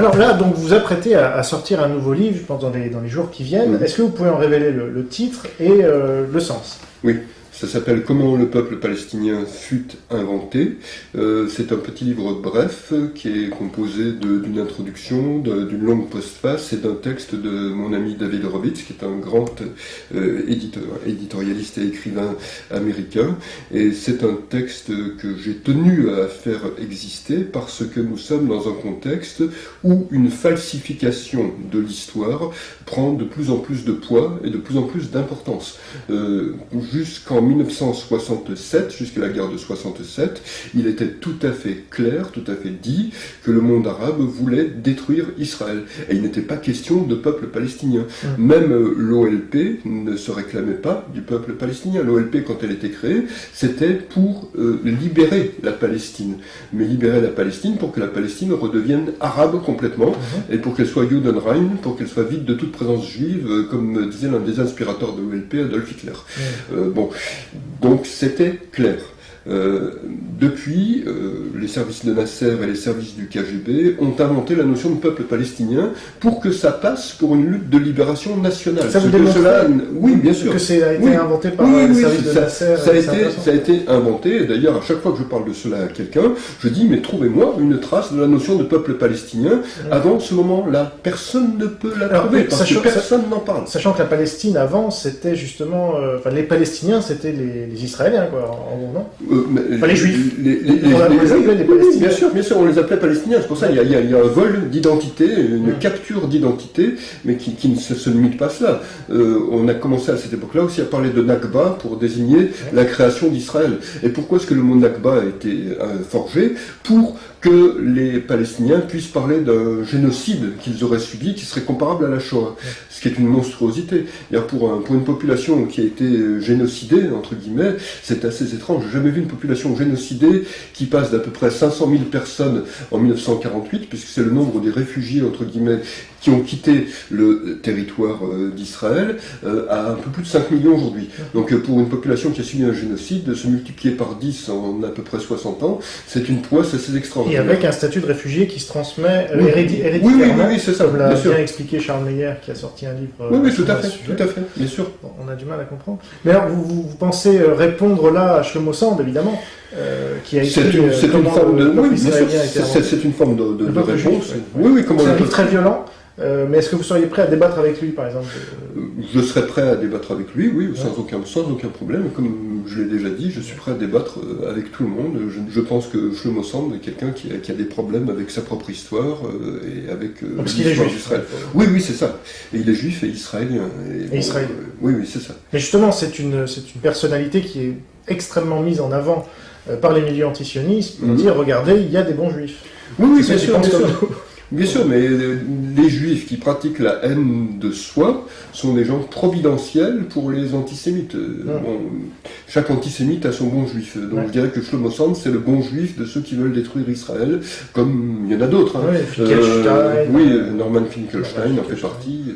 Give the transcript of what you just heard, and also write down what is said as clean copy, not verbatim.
Alors là, donc vous vous apprêtez à sortir un nouveau livre, je pense, dans les jours qui viennent. Est-ce que vous pouvez en révéler le titre et le sens? Oui. Ça s'appelle « Comment le peuple palestinien fut inventé ». C'est un petit livre bref qui est composé d'une introduction, d'une longue postface et d'un texte de mon ami David Horowitz, qui est un grand éditorialiste et écrivain américain. Et c'est un texte que j'ai tenu à faire exister parce que nous sommes dans un contexte où une falsification de l'histoire prend de plus en plus de poids et de plus en plus d'importance. Jusqu'en 1967, jusqu'à la guerre de 67, il était tout à fait clair, tout à fait dit que le monde arabe voulait détruire Israël. Et il n'était pas question de peuple palestinien. Même l'OLP ne se réclamait pas du peuple palestinien. L'OLP, quand elle était créée, c'était pour libérer la Palestine. Mais libérer la Palestine pour que la Palestine redevienne arabe complètement, et pour qu'elle soit Judenrein, pour qu'elle soit vide de toute présence juive, comme disait l'un des inspirateurs de l'OLP, Adolf Hitler. Donc c'était clair. Depuis, les services de Nasser et les services du KGB ont inventé la notion de peuple palestinien pour que ça passe pour une lutte de libération nationale. Ça vous démontre oui, bien sûr. Que ça a été inventé par les services de Nasser. Ça a été inventé, et d'ailleurs à chaque fois que je parle de cela à quelqu'un, je dis mais trouvez-moi une trace de la notion de peuple palestinien avant ce moment-là. Personne ne peut la trouver, parce que personne n'en parle. Sachant que la Palestine avant, c'était justement... les Palestiniens, c'était les Israéliens, quoi, en gros, non? Les Juifs. Oui, bien sûr, on les appelait Palestiniens. C'est pour ça qu'il y a un vol d'identité, une capture d'identité, mais qui ne se limite pas à cela. On a commencé à cette époque-là aussi à parler de Nakba pour désigner la création d'Israël. Et pourquoi est-ce que le mot Nakba a été forgé? Pour que les Palestiniens puissent parler d'un génocide qu'ils auraient subi qui serait comparable à la Shoah, ce qui est une monstruosité. Pour une population qui a été génocidée, entre guillemets, c'est assez étrange. J'ai jamais vu une population génocidée qui passe d'à peu près 500 000 personnes en 1948, puisque c'est le nombre des réfugiés, entre guillemets, qui ont quitté le territoire d'Israël, à un peu plus de 5 millions aujourd'hui. Donc pour une population qui a subi un génocide, se multiplier par 10 en à peu près 60 ans, c'est une prouesse assez extraordinaire. Et avec un statut de réfugié qui se transmet héréditairement, oui, c'est ça, comme l'a bien expliqué Charles Meyer, qui a sorti un livre. Oui, tout à fait, bien sûr. Bon, on a du mal à comprendre. Mais alors, vous pensez répondre là à Shlomo Sand, évidemment, qui a écrit c'est une forme de réponse. C'est un livre très violent. Mais est-ce que vous seriez prêt à débattre avec lui, par exemple? Je serais prêt à débattre avec lui, oui, sans aucun problème. Comme je l'ai déjà dit, je suis prêt à débattre avec tout le monde. Je pense que Shlomo Sand est quelqu'un qui a des problèmes avec sa propre histoire et avec l'histoire d'Israël. Oui, c'est ça. Et il est juif et israélien. Oui, c'est ça. Mais justement, c'est une personnalité qui est extrêmement mise en avant par les milieux antisionistes pour dire, regardez, il y a des bons juifs. Oui, bien sûr. Bien sûr, mais les juifs qui pratiquent la haine de soi sont des gens providentiels pour les antisémites. Chaque antisémite a son bon juif. Donc je dirais que Shlomo Sand, c'est le bon juif de ceux qui veulent détruire Israël, comme il y en a d'autres. Finkelstein. Norman Finkelstein en fait partie.